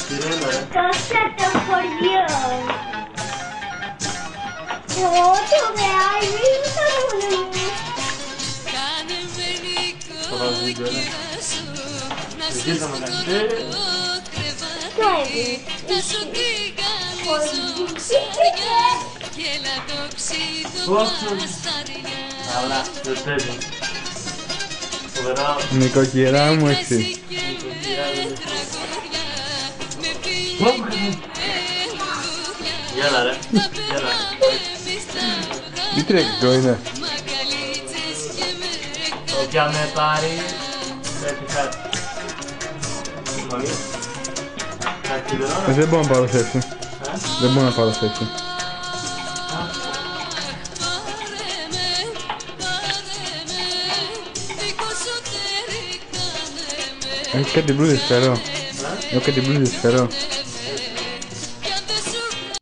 Cosa το χωριό. Το βράδυ Νοικοκυρά μου εσύ. Γέλα ρε, γέλα. Τι τρέχει είναι. Όποια με πάρει, πρέπει κάτι. Κάτι δεν Δεν μπορώ να πάρω θέση. Δεν μπορώ να πάρω θέση. Έχω κάτι μπλούζες φερό. Έχω κάτι μπλούζες φερό.